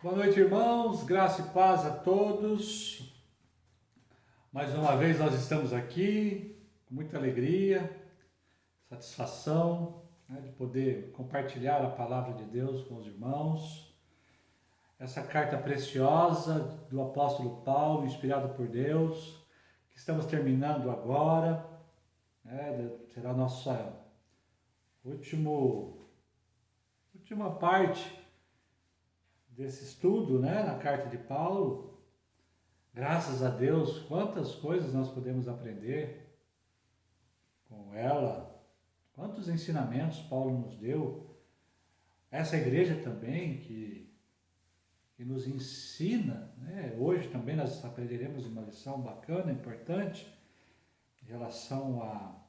Boa noite, irmãos, graça e paz a todos. Mais uma vez nós estamos aqui, com muita alegria, satisfação, de poder compartilhar a palavra de Deus com os irmãos. Essa carta preciosa do apóstolo Paulo, inspirado por Deus, que estamos terminando agora, será a nossa última parte desse estudo, na carta de Paulo. Graças a Deus, quantas coisas nós podemos aprender com ela, quantos ensinamentos Paulo nos deu. Essa igreja também que nos ensina, hoje também nós aprenderemos uma lição bacana, importante, em relação à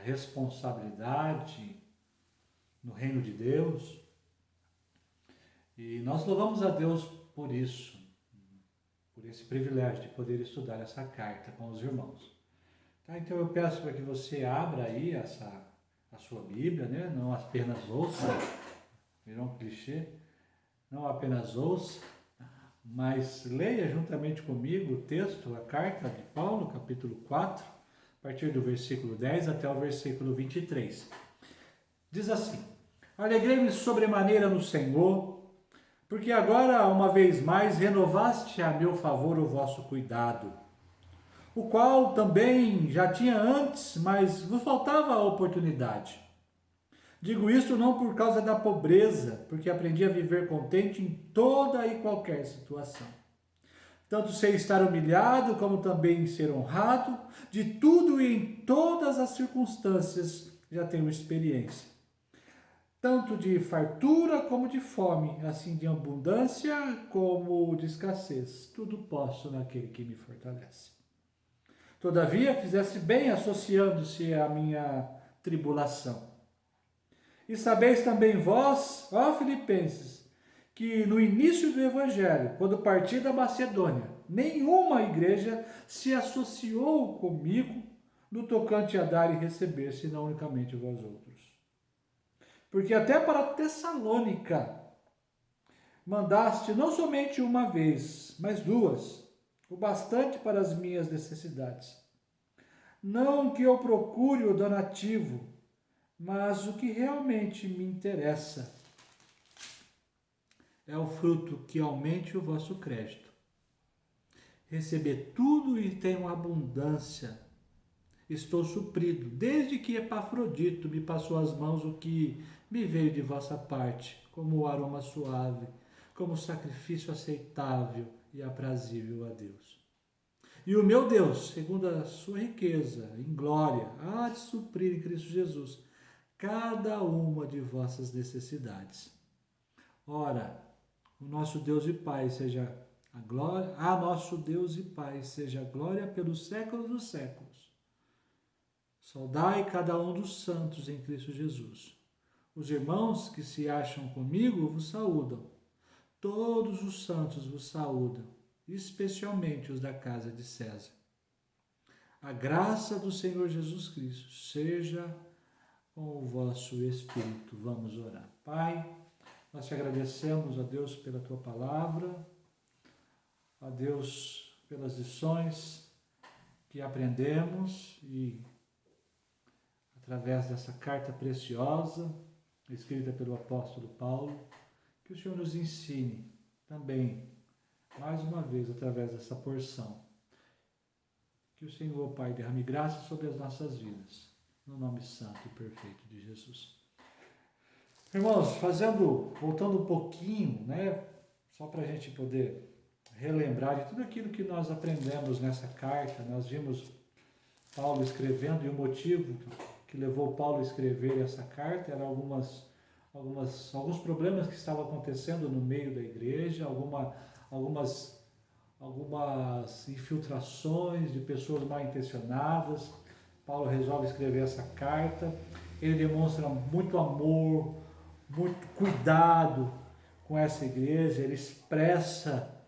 responsabilidade no reino de Deus. E nós louvamos a Deus por isso, por esse privilégio de poder estudar essa carta com os irmãos. Tá? Então eu peço para que você abra aí a sua Bíblia, não apenas ouça, virou um clichê, não apenas ouça, mas leia juntamente comigo o texto, a carta de Paulo, capítulo 4, a partir do versículo 10 até o versículo 23. Diz assim: Alegrei-me sobremaneira no Senhor, porque agora, uma vez mais, renovaste a meu favor o vosso cuidado, o qual também já tinha antes, mas vos faltava a oportunidade. Digo isto não por causa da pobreza, porque aprendi a viver contente em toda e qualquer situação. Tanto sei estar humilhado, como também ser honrado, de tudo e em todas as circunstâncias já tenho experiência. Tanto de fartura como de fome, assim de abundância como de escassez. Tudo posso naquele que me fortalece. Todavia, fizeste bem associando-se à minha tribulação. E sabeis também vós, ó Filipenses, que no início do Evangelho, quando parti da Macedônia, nenhuma igreja se associou comigo no tocante a dar e receber, senão unicamente vós outros. Porque até para Tessalônica mandaste não somente uma vez, mas duas, o bastante para as minhas necessidades. Não que eu procure o donativo, mas o que realmente me interessa é o fruto que aumente o vosso crédito. Receber tudo e tenho abundância. Estou suprido, desde que Epafrodito me passou às mãos o que me veio de vossa parte, como aroma suave, como sacrifício aceitável e aprazível a Deus. E o meu Deus, segundo a sua riqueza em glória, há de suprir em Cristo Jesus cada uma de vossas necessidades. Ora, o nosso Deus e Pai seja a glória, a nosso Deus e Pai seja a glória pelos séculos dos séculos. Saudai cada um dos santos em Cristo Jesus. Os irmãos que se acham comigo vos saúdam. Todos os santos vos saúdam, especialmente os da casa de César. A graça do Senhor Jesus Cristo seja com o vosso espírito. Vamos orar. Pai, nós te agradecemos, a Deus, pela tua palavra, a Deus, pelas lições que aprendemos e através dessa carta preciosa, escrita pelo apóstolo Paulo, que o Senhor nos ensine também, mais uma vez, através dessa porção. Que o Senhor, Pai, derrame graça sobre as nossas vidas, no nome santo e perfeito de Jesus. Irmãos, voltando um pouquinho, só para a gente poder relembrar de tudo aquilo que nós aprendemos nessa carta, nós vimos Paulo escrevendo, e o motivo que levou Paulo a escrever essa carta eram alguns problemas que estavam acontecendo no meio da igreja, algumas infiltrações de pessoas mal intencionadas. Paulo resolve escrever essa carta. Ele demonstra muito amor, muito cuidado com essa igreja. Ele expressa,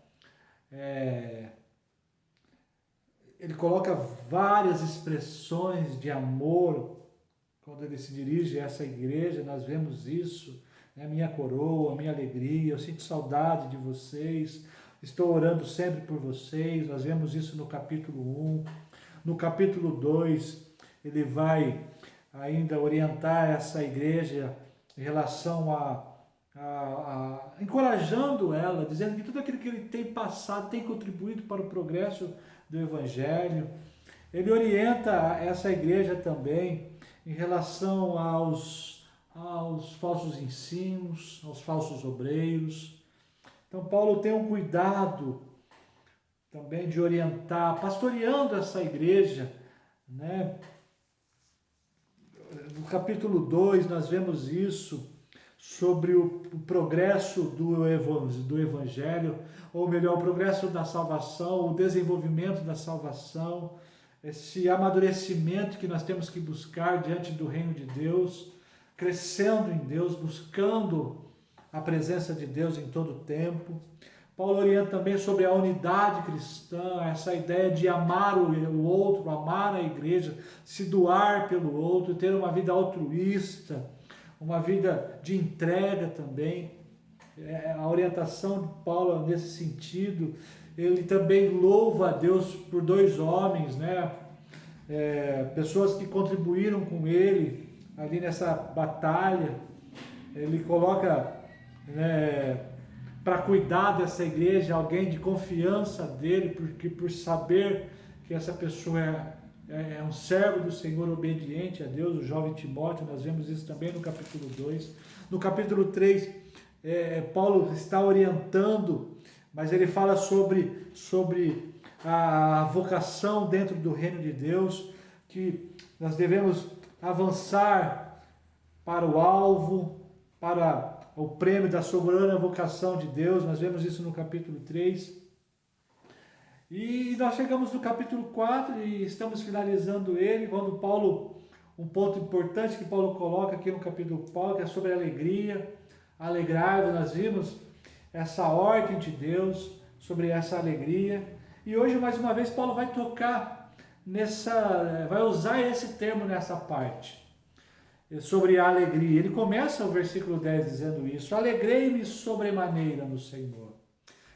ele coloca várias expressões de amor quando ele se dirige a essa igreja. Nós vemos isso é a minha coroa, a minha alegria, eu sinto saudade de vocês, estou orando sempre por vocês. Nós vemos isso no capítulo 1. No capítulo 2, ele vai ainda orientar essa igreja em relação encorajando ela, dizendo que tudo aquilo que ele tem passado tem contribuído para o progresso do Evangelho. Ele orienta essa igreja também em relação aos falsos ensinos, aos falsos obreiros. Então Paulo tem um cuidado também de orientar, pastoreando essa igreja, né? No capítulo 2 nós vemos isso, sobre o progresso do Evangelho, ou melhor, o progresso da salvação, o desenvolvimento da salvação, esse amadurecimento que nós temos que buscar diante do reino de Deus, crescendo em Deus, buscando a presença de Deus em todo o tempo. Paulo orienta também sobre a unidade cristã, essa ideia de amar o outro, amar a igreja, se doar pelo outro, ter uma vida altruísta, uma vida de entrega também. A orientação de Paulo nesse sentido. Ele também louva a Deus por dois homens, né? Pessoas que contribuíram com ele ali nessa batalha. Ele coloca, né, para cuidar dessa igreja alguém de confiança dele, porque por saber que essa pessoa é um servo do Senhor, obediente a Deus, o jovem Timóteo. Nós vemos isso também no capítulo 2. No capítulo 3, Paulo está orientando, mas ele fala sobre a vocação dentro do reino de Deus, que nós devemos avançar para o alvo, para o prêmio da soberana vocação de Deus. Nós vemos isso no capítulo 3. E nós chegamos no capítulo 4 e estamos finalizando ele, quando Paulo, um ponto importante que Paulo coloca aqui no capítulo 4, que é sobre a alegria, alegrai-vos. Nós vimos essa ordem de Deus sobre essa alegria. E hoje, mais uma vez, Paulo vai tocar vai usar esse termo nessa parte, sobre a alegria. Ele começa o versículo 10 dizendo isso: alegrei-me sobremaneira no Senhor.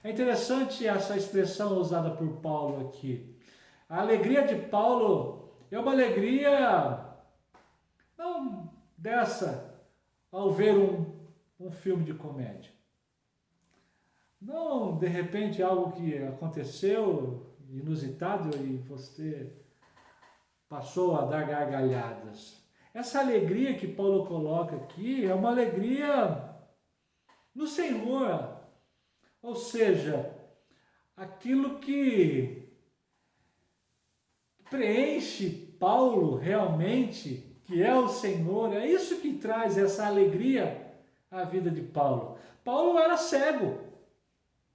É interessante essa expressão usada por Paulo aqui. A alegria de Paulo é uma alegria não dessa ao ver um filme de comédia. Não, de repente, algo que aconteceu inusitado e você passou a dar gargalhadas. Essa alegria que Paulo coloca aqui é uma alegria no Senhor. Ou seja, aquilo que preenche Paulo realmente, que é o Senhor, é isso que traz essa alegria à vida de Paulo. Paulo era cego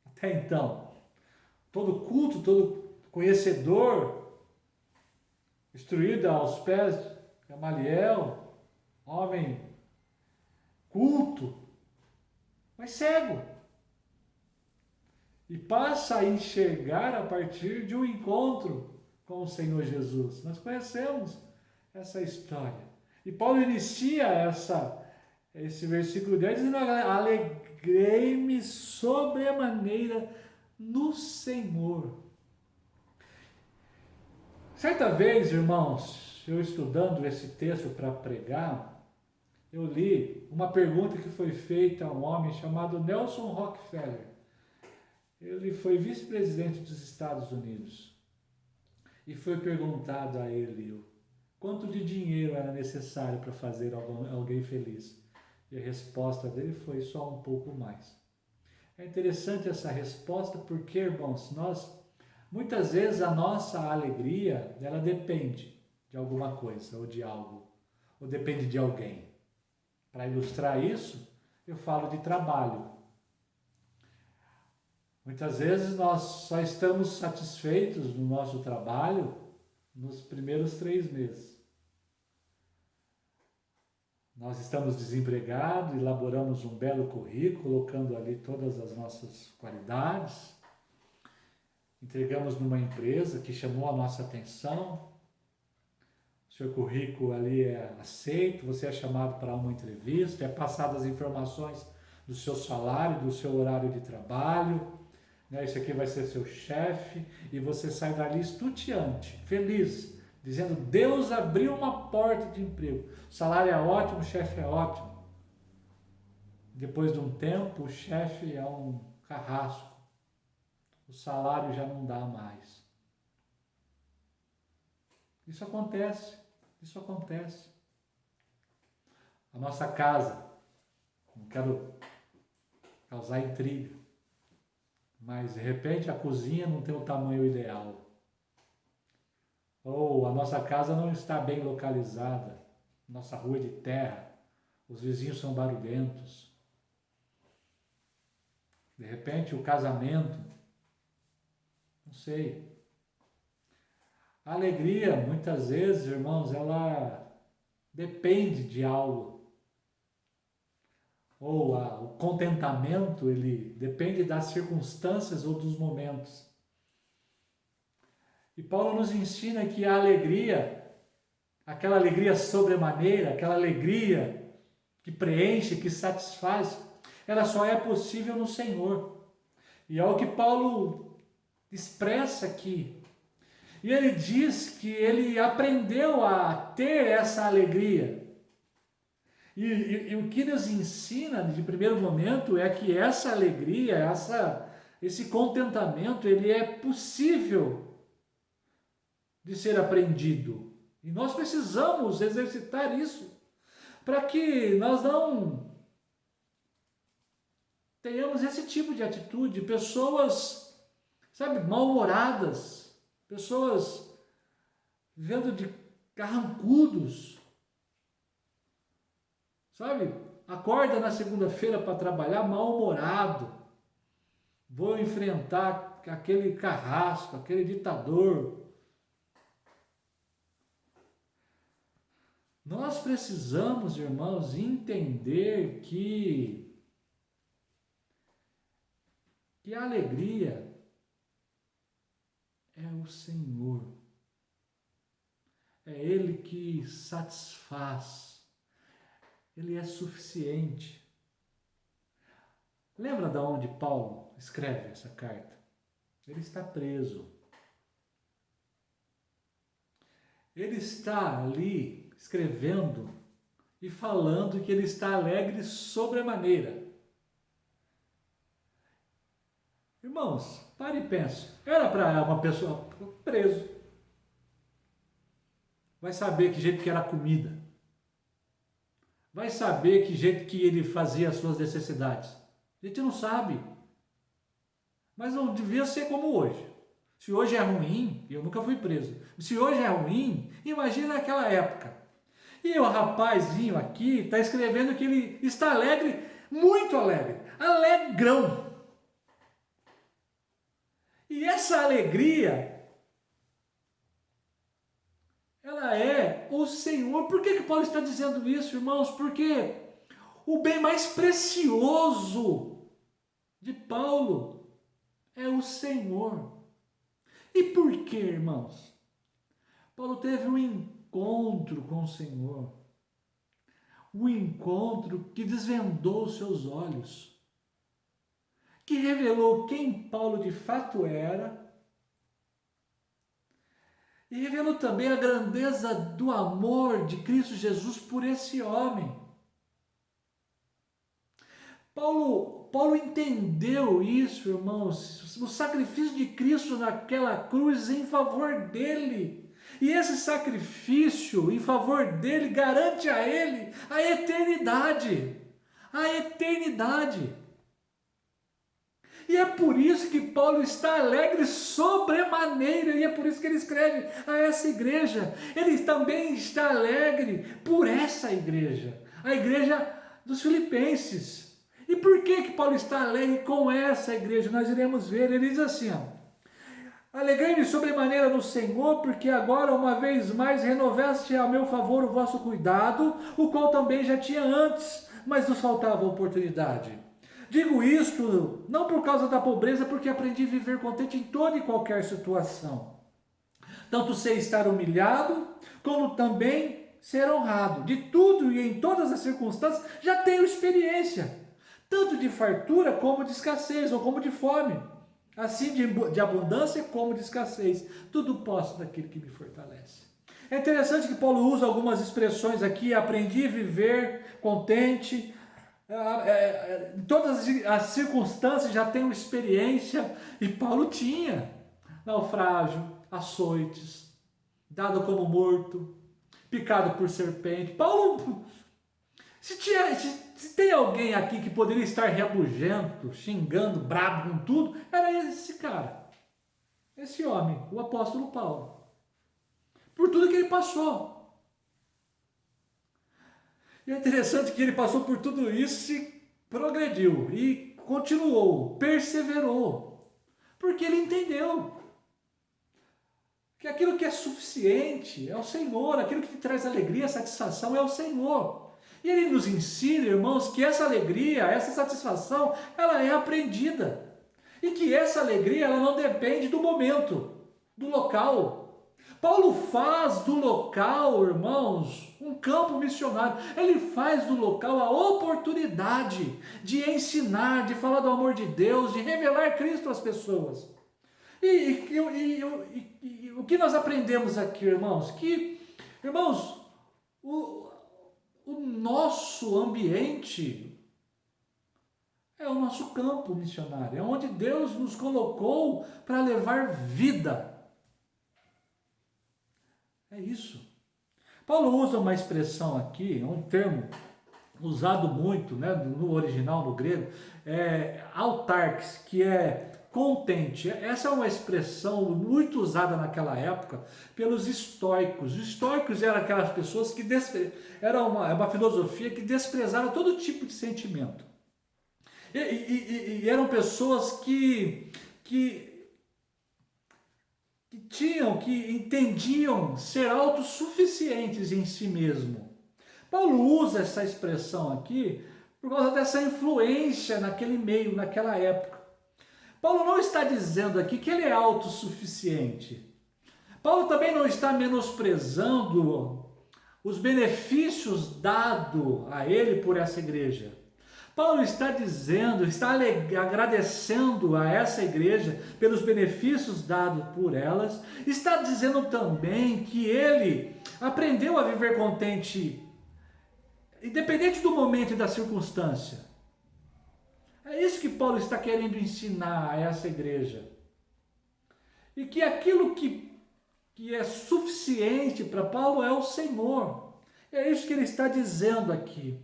até então. Todo culto, todo conhecedor, instruído aos pés de Gamaliel, homem culto, mas cego. E passa a enxergar a partir de um encontro com o Senhor Jesus. Nós conhecemos essa história. E Paulo inicia esse versículo 10 dizendo: alegrei-me sobremaneira no Senhor. Certa vez, irmãos, eu estudando esse texto para pregar, eu li uma pergunta que foi feita a um homem chamado Nelson Rockefeller. Ele foi vice-presidente dos Estados Unidos e foi perguntado a ele quanto de dinheiro era necessário para fazer alguém feliz. E a resposta dele foi: só um pouco mais. É interessante essa resposta porque, irmãos, muitas vezes a nossa alegria, ela depende de alguma coisa ou de algo, ou depende de alguém. Para ilustrar isso, eu falo de trabalho. Muitas vezes nós só estamos satisfeitos no nosso trabalho nos primeiros 3 meses. Nós estamos desempregados, elaboramos um belo currículo, colocando ali todas as nossas qualidades, entregamos numa empresa que chamou a nossa atenção. O seu currículo ali é aceito, você é chamado para uma entrevista, é passado as informações do seu salário, do seu horário de trabalho, né? Esse aqui vai ser seu chefe, e você sai dali estonteante, feliz, dizendo: Deus abriu uma porta de emprego, o salário é ótimo, o chefe é ótimo. Depois de um tempo, o chefe é um carrasco, o salário já não dá mais. Isso acontece, isso acontece. A nossa casa, não quero causar intriga, mas de repente a cozinha não tem o tamanho ideal. Ou a nossa casa não está bem localizada, nossa rua é de terra, os vizinhos são barulhentos. De repente o casamento, não sei. A alegria, muitas vezes, irmãos, ela depende de algo. Ou o contentamento, ele depende das circunstâncias ou dos momentos. E Paulo nos ensina que a alegria, aquela alegria sobremaneira, aquela alegria que preenche, que satisfaz, ela só é possível no Senhor. E é o que Paulo expressa aqui. E ele diz que ele aprendeu a ter essa alegria. E o que nos ensina de primeiro momento é que essa alegria, esse contentamento, ele é possível de ser aprendido. E nós precisamos exercitar isso para que nós não tenhamos esse tipo de atitude. Pessoas, sabe, mal-humoradas, pessoas vivendo de carrancudos, sabe? Acorda na segunda-feira para trabalhar mal-humorado. Vou enfrentar aquele carrasco, aquele ditador. Nós precisamos, irmãos, entender que a alegria é o Senhor. É Ele que satisfaz. Ele é suficiente. Lembra de onde Paulo escreve essa carta? Ele está preso. Ele está ali escrevendo e falando que ele está alegre sobremaneira. Irmãos, pare e pense. Era para uma pessoa preso. Vai saber que jeito que era a comida. Vai saber que jeito que ele fazia as suas necessidades. A gente não sabe. Mas não devia ser como hoje. Se hoje é ruim, eu nunca fui preso. Se hoje é ruim, imagina naquela época. E o rapazinho aqui está escrevendo que ele está alegre, muito alegre, alegrão. E essa alegria, ela é o Senhor. Por que Paulo está dizendo isso, irmãos? Porque o bem mais precioso de Paulo é o Senhor. E por que, irmãos? Paulo teve um encontro com o Senhor. Um encontro que desvendou os seus olhos, que revelou quem Paulo de fato era, e revelou também a grandeza do amor de Cristo Jesus por esse homem. Paulo entendeu isso, irmãos, o sacrifício de Cristo naquela cruz em favor dele. E esse sacrifício em favor dele garante a ele a eternidade. A eternidade. E é por isso que Paulo está alegre sobremaneira, e é por isso que ele escreve a essa igreja. Ele também está alegre por essa igreja, a igreja dos Filipenses. E por que Paulo está alegre com essa igreja? Nós iremos ver. Ele diz assim, alegrei-me sobremaneira no Senhor, porque agora uma vez mais renovaste a meu favor o vosso cuidado, o qual também já tinha antes, mas nos faltava oportunidade. Digo isto não por causa da pobreza, porque aprendi a viver contente em toda e qualquer situação. Tanto sei estar humilhado, como também ser honrado. De tudo e em todas as circunstâncias já tenho experiência, tanto de fartura como de escassez, ou como de fome. Assim de abundância como de escassez. Tudo posso daquele que me fortalece. É interessante que Paulo usa algumas expressões aqui. Aprendi a viver contente. Em todas as circunstâncias já tenho experiência. E Paulo tinha naufrágio, açoites, dado como morto, picado por serpente. Paulo, se tem alguém aqui que poderia estar rabugento, xingando, brabo com tudo, era esse cara, esse homem, o apóstolo Paulo, por tudo que ele passou. E é interessante que ele passou por tudo isso e progrediu, e continuou, perseverou, porque ele entendeu que aquilo que é suficiente é o Senhor, aquilo que te traz alegria, satisfação é o Senhor. E ele nos ensina, irmãos, que essa alegria, essa satisfação, ela é aprendida. E que essa alegria, ela não depende do momento, do local. Paulo faz do local, irmãos, um campo missionário. Ele faz do local a oportunidade de ensinar, de falar do amor de Deus, de revelar Cristo às pessoas. E o que nós aprendemos aqui, irmãos? Que, irmãos, o nosso ambiente é o nosso campo missionário, é onde Deus nos colocou para levar vida. É isso. Paulo usa uma expressão aqui, um termo usado muito, né, no original, no grego, autarques, que é contente. Essa é uma expressão muito usada naquela época pelos estoicos. Os estoicos eram aquelas pessoas que era uma filosofia que desprezava todo tipo de sentimento. E eram pessoas que entendiam ser autossuficientes em si mesmo. Paulo usa essa expressão aqui por causa dessa influência naquele meio, naquela época. Paulo não está dizendo aqui que ele é autossuficiente. Paulo também não está menosprezando os benefícios dados a ele por essa igreja. Paulo está dizendo, está agradecendo a essa igreja pelos benefícios dados por elas. Está dizendo também que ele aprendeu a viver contente, independente do momento e da circunstância. É isso que Paulo está querendo ensinar a essa igreja. E que aquilo que é suficiente para Paulo é o Senhor. É isso que ele está dizendo aqui.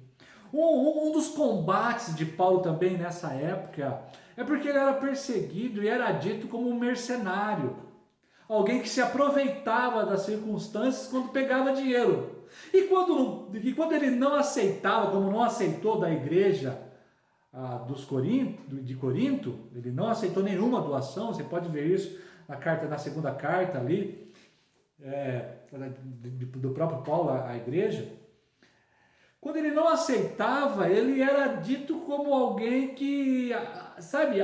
Um dos combates de Paulo também nessa época é porque ele era perseguido e era dito como um mercenário. Alguém que se aproveitava das circunstâncias quando pegava dinheiro. E quando ele não aceitava, como não aceitou da igreja de Corinto, ele não aceitou nenhuma doação. Você pode ver isso na segunda carta ali, do próprio Paulo à igreja. Quando ele não aceitava, ele era dito como alguém que, sabe,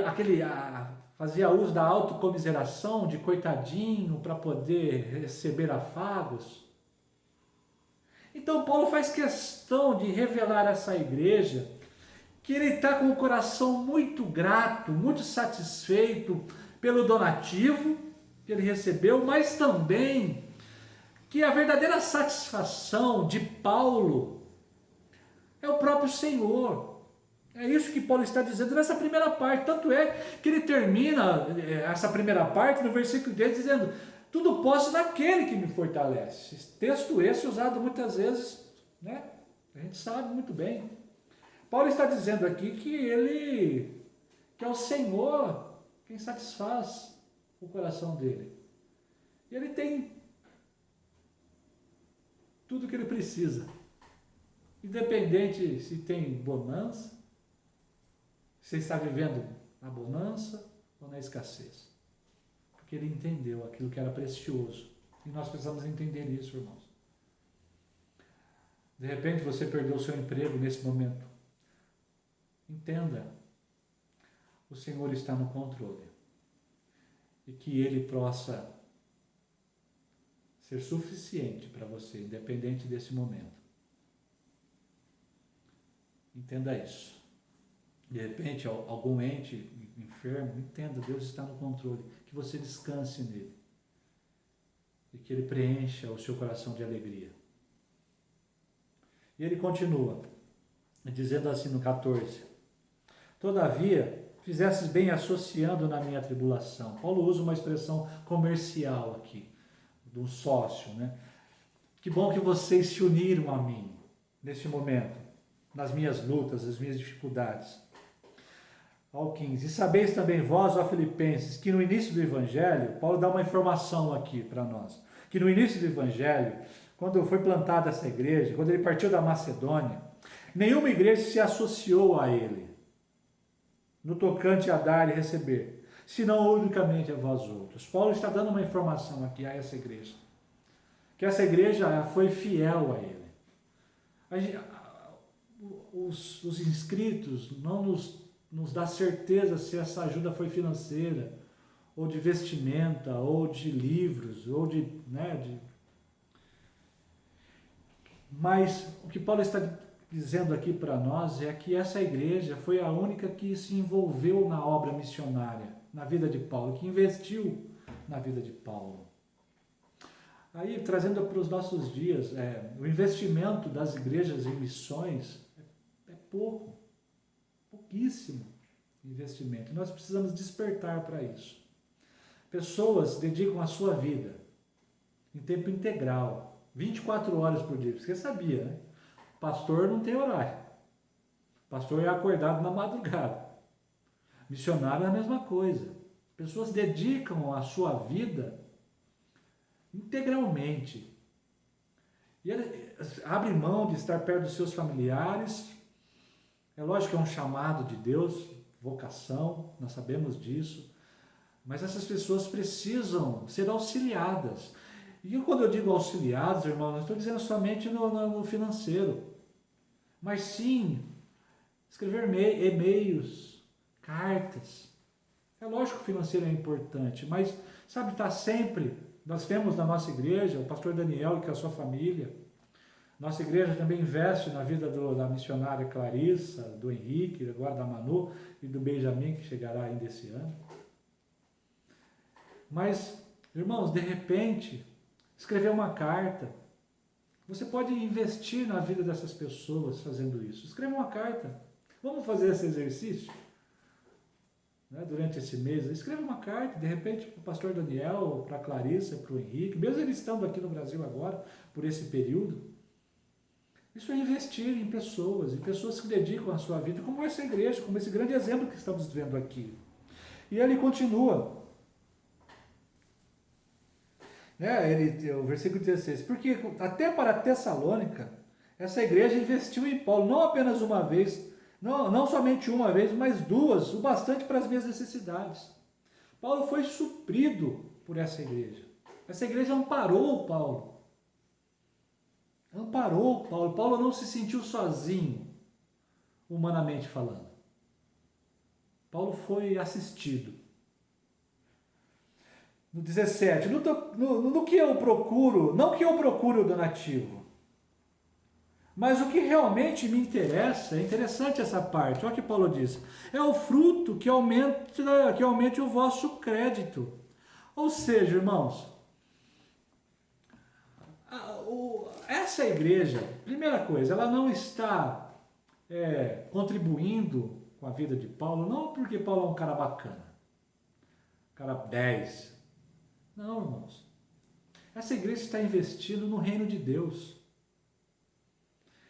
fazia uso da autocomiseração, de coitadinho, para poder receber afagos. Então Paulo faz questão de revelar a essa igreja que ele está com o coração muito grato, muito satisfeito pelo donativo que ele recebeu, mas também que a verdadeira satisfação de Paulo é o próprio Senhor. É isso que Paulo está dizendo nessa primeira parte. Tanto é que ele termina essa primeira parte no versículo 10 dizendo: tudo posso naquele que me fortalece. Texto esse usado muitas vezes, né? A gente sabe muito bem. Paulo está dizendo aqui que é o Senhor quem satisfaz o coração dele. E ele tem tudo o que ele precisa. Independente se tem bonança, se está vivendo na bonança ou na escassez. Porque ele entendeu aquilo que era precioso. E nós precisamos entender isso, irmãos. De repente você perdeu o seu emprego nesse momento. Entenda, o Senhor está no controle. E que Ele possa ser suficiente para você, independente desse momento. Entenda isso. De repente, algum ente enfermo, entenda, Deus está no controle, que você descanse nele e que ele preencha o seu coração de alegria. E ele continua, dizendo assim no 14: todavia, fizesses bem associando na minha tribulação. Paulo usa uma expressão comercial aqui, do sócio, né? Que bom que vocês se uniram a mim, nesse momento, nas minhas lutas, nas minhas dificuldades. Ao 15: e sabeis também vós, ó Filipenses, que no início do Evangelho, Paulo dá uma informação aqui para nós, que no início do Evangelho, quando foi plantada essa igreja, quando ele partiu da Macedônia, nenhuma igreja se associou a ele, no tocante a dar e receber, senão unicamente a vós outros. Paulo está dando uma informação aqui a essa igreja, que essa igreja foi fiel a ele. Os inscritos não nos dá certeza se essa ajuda foi financeira, ou de vestimenta, ou de livros, ou Mas o que Paulo está dizendo aqui para nós é que essa igreja foi a única que se envolveu na obra missionária, na vida de Paulo, que investiu na vida de Paulo. Aí, trazendo para os nossos dias, o investimento das igrejas em missões é pouquíssimo investimento. Nós precisamos despertar para isso. Pessoas dedicam a sua vida em tempo integral, 24 horas por dia. Você sabia, né? Pastor não tem horário. Pastor é acordado na madrugada. Missionário é a mesma coisa. Pessoas dedicam a sua vida integralmente. E ele abre mão de estar perto dos seus familiares. É lógico que é um chamado de Deus, vocação, nós sabemos disso. Mas essas pessoas precisam ser auxiliadas. E quando eu digo auxiliados, irmão, não estou dizendo somente no financeiro. Mas sim, escrever e-mails, cartas. É lógico que o financeiro é importante, mas, sabe, está sempre... Nós temos na nossa igreja o pastor Daniel e com a sua família. Nossa igreja também investe na vida da missionária Clarissa, do Henrique, agora da Manu e do Benjamin, que chegará ainda esse ano. Mas, irmãos, de repente, escrever uma carta. Você pode investir na vida dessas pessoas fazendo isso. Escreva uma carta. Vamos fazer esse exercício? Durante esse mês, escreva uma carta, de repente, para o pastor Daniel, para a Clarissa, para o Henrique, mesmo eles estando aqui no Brasil agora, por esse período. Isso é investir em pessoas que dedicam a sua vida, como essa igreja, como esse grande exemplo que estamos vendo aqui. E ele continua, o versículo 16, porque até para Tessalônica, essa igreja investiu em Paulo, não apenas uma vez, não somente uma vez, mas duas, o bastante para as minhas necessidades. Paulo foi suprido por essa igreja. Essa igreja amparou Paulo. Amparou Paulo. Paulo não se sentiu sozinho, humanamente falando. Paulo foi assistido. No 17, no que eu procuro, não que eu procure o donativo, mas o que realmente me interessa, é interessante essa parte, olha o que Paulo diz, é o fruto que aumente o vosso crédito. Ou seja, irmãos, essa igreja, primeira coisa, ela não está contribuindo com a vida de Paulo, não porque Paulo é um cara bacana, cara 10. Não, irmãos. Essa igreja está investindo no reino de Deus.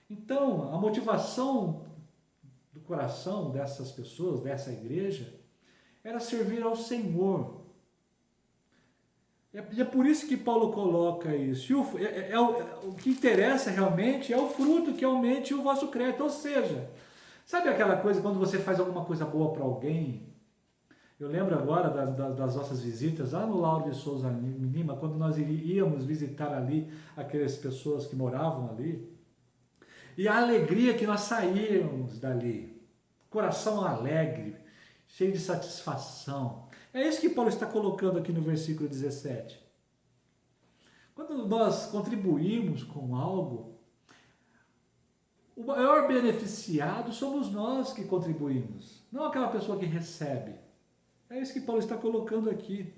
Então, a motivação do coração dessas pessoas, dessa igreja, era servir ao Senhor. E é por isso que Paulo coloca isso. E o que interessa realmente é o fruto que aumente o vosso crédito. Ou seja, sabe aquela coisa quando você faz alguma coisa boa para alguém? Eu lembro agora das nossas visitas lá no Lauro de Souza Lima, quando nós íamos visitar ali aquelas pessoas que moravam ali, e a alegria que nós saímos dali, coração alegre, cheio de satisfação. É isso que Paulo está colocando aqui no versículo 17. Quando nós contribuímos com algo, o maior beneficiado somos nós que contribuímos, não aquela pessoa que recebe. É isso que Paulo está colocando aqui.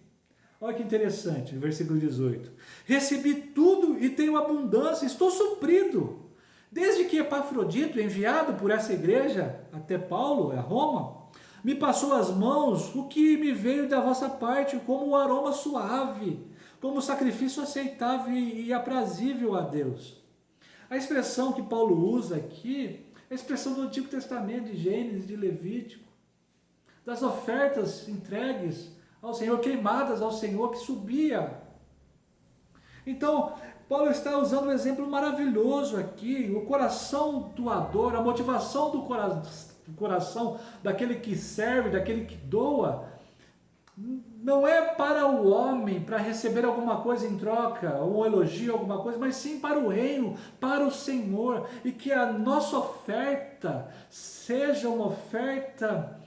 Olha que interessante, no versículo 18. Recebi tudo e tenho abundância, estou suprido. Desde que Epafrodito, enviado por essa igreja até Paulo, a Roma, me passou às mãos o que me veio da vossa parte, como um aroma suave, como sacrifício aceitável e aprazível a Deus. A expressão que Paulo usa aqui é a expressão do Antigo Testamento, de Gênesis, de Levítico, das ofertas entregues ao Senhor, queimadas ao Senhor, que subia. Então, Paulo está usando um exemplo maravilhoso aqui, o coração doador, a motivação do coração daquele que serve, daquele que doa, não é para o homem, para receber alguma coisa em troca, ou um elogio, alguma coisa, mas sim para o reino, para o Senhor, e que a nossa oferta seja uma oferta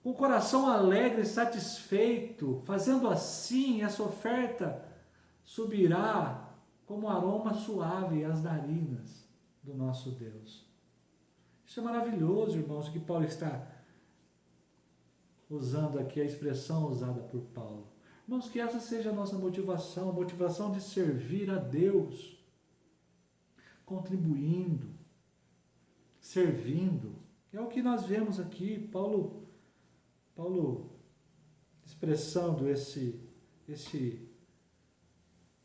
com o coração alegre e satisfeito. Fazendo assim, essa oferta subirá como aroma suave às narinas do nosso Deus. Isso é maravilhoso, irmãos, que Paulo está usando aqui, a expressão usada por Paulo. Irmãos, que essa seja a nossa motivação, a motivação de servir a Deus, contribuindo, servindo. É o que nós vemos aqui, Paulo expressando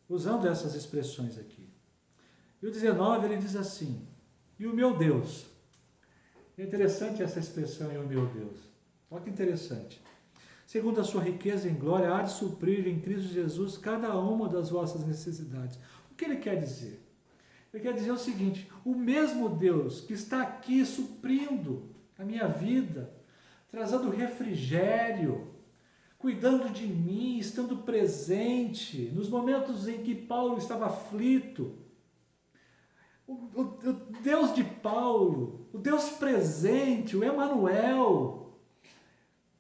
usando essas expressões aqui. E o 19, ele diz assim, e o meu Deus. É interessante essa expressão, e o meu Deus. Olha que interessante. Segundo a sua riqueza em glória, há de suprir em Cristo Jesus cada uma das vossas necessidades. O que ele quer dizer? Ele quer dizer o seguinte, o mesmo Deus que está aqui suprindo a minha vida, trazendo refrigério, cuidando de mim, estando presente, nos momentos em que Paulo estava aflito, o Deus de Paulo, o Deus presente, o Emanuel,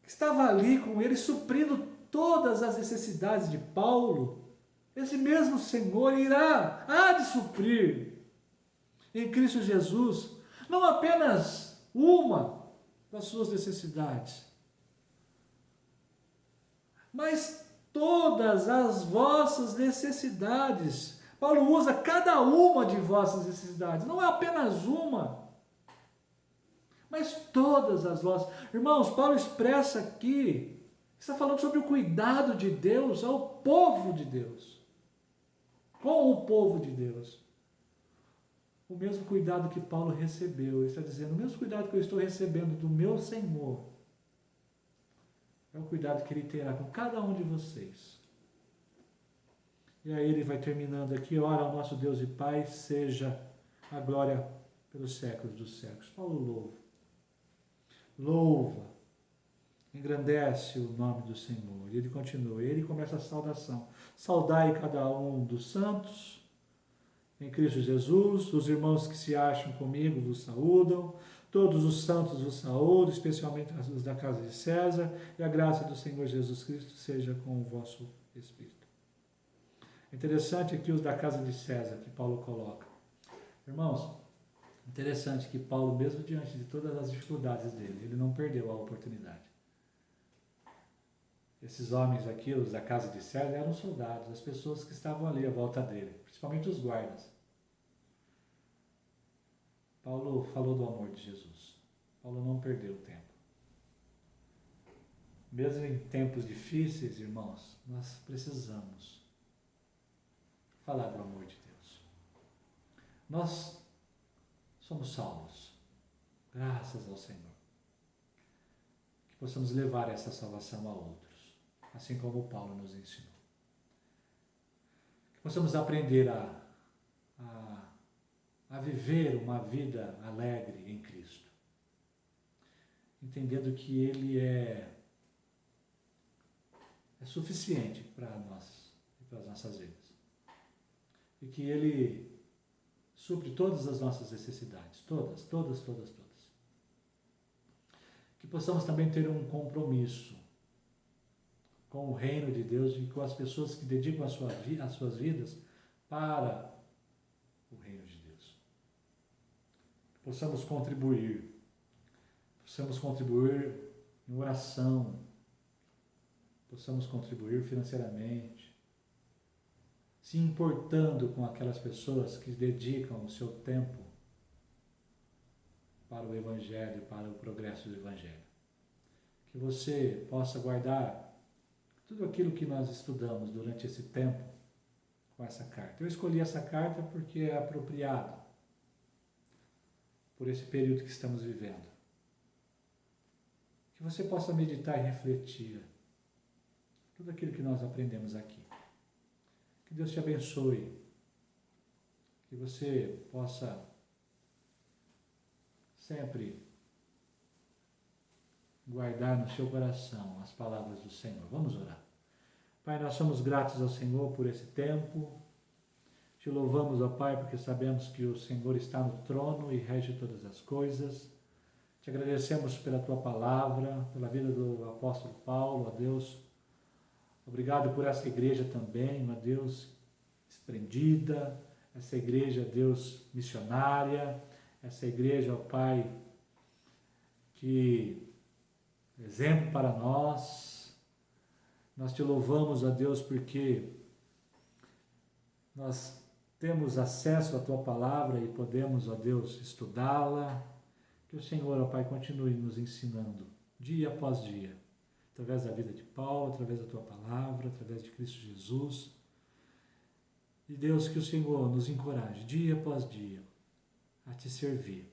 que estava ali com ele, suprindo todas as necessidades de Paulo, esse mesmo Senhor há de suprir em Cristo Jesus, não apenas uma das suas necessidades, mas todas as vossas necessidades. Paulo usa cada uma de vossas necessidades, não é apenas uma, mas todas as vossas. Irmãos, Paulo expressa aqui, está falando sobre o cuidado de Deus ao povo de Deus, com o povo de Deus. O mesmo cuidado que Paulo recebeu, ele está dizendo, o mesmo cuidado que eu estou recebendo do meu Senhor, é o cuidado que ele terá com cada um de vocês. E aí ele vai terminando aqui, ora ao nosso Deus e Pai, seja a glória pelos séculos dos séculos. Paulo louva, engrandece o nome do Senhor. E ele continua, ele começa a saudação. Saudai cada um dos santos, em Cristo Jesus, os irmãos que se acham comigo vos saúdam, todos os santos vos saúdam, especialmente os da casa de César, e a graça do Senhor Jesus Cristo seja com o vosso espírito. Interessante aqui os da casa de César, que Paulo coloca. Irmãos, interessante que Paulo, mesmo diante de todas as dificuldades dele, ele não perdeu a oportunidade. Esses homens aqui, os da casa de César, eram soldados, as pessoas que estavam ali à volta dele, principalmente os guardas. Paulo falou do amor de Jesus. Paulo não perdeu tempo. Mesmo em tempos difíceis, irmãos, nós precisamos falar do amor de Deus. Nós somos salvos, graças ao Senhor. Que possamos levar essa salvação a outros, assim como Paulo nos ensinou. Que possamos aprender a viver uma vida alegre em Cristo, entendendo que Ele é suficiente para nós e para as nossas vidas, e que Ele supre todas as nossas necessidades, todas. Que possamos também ter um compromisso com o reino de Deus e com as pessoas que dedicam as suas vidas para o reino de Deus. Possamos contribuir em oração, possamos contribuir financeiramente, se importando com aquelas pessoas que dedicam o seu tempo para o Evangelho, para o progresso do Evangelho. Que você possa guardar tudo aquilo que nós estudamos durante esse tempo com essa carta. Eu escolhi essa carta porque é apropriado por esse período que estamos vivendo. Que você possa meditar e refletir tudo aquilo que nós aprendemos aqui. Que Deus te abençoe. Que você possa sempre guardar no seu coração as palavras do Senhor. Vamos orar. Pai, nós somos gratos ao Senhor por esse tempo. Te louvamos, ó Pai, porque sabemos que o Senhor está no trono e rege todas as coisas. Te agradecemos pela Tua palavra, pela vida do apóstolo Paulo, ó Deus. Obrigado por essa igreja também, ó Deus, esplendida, essa igreja, Deus, missionária, essa igreja, ó Pai, que é exemplo para nós. Nós te louvamos, ó Deus, porque nós temos acesso à Tua palavra e podemos, ó Deus, estudá-la. Que o Senhor, ó Pai, continue nos ensinando, dia após dia, através da vida de Paulo, através da Tua palavra, através de Cristo Jesus. E Deus, que o Senhor nos encoraje, dia após dia, a Te servir.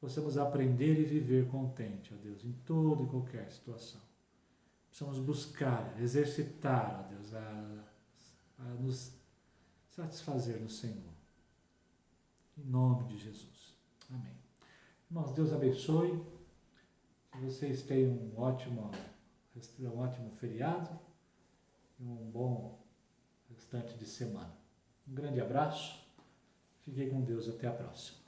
Possamos aprender e viver contente, ó Deus, em toda e qualquer situação. Possamos buscar, exercitar, ó Deus, a nos satisfazer no Senhor. Em nome de Jesus. Amém. Irmãos, Deus abençoe. Que vocês tenham um ótimo feriado e um bom restante de semana. Um grande abraço. Fiquem com Deus. Até a próxima.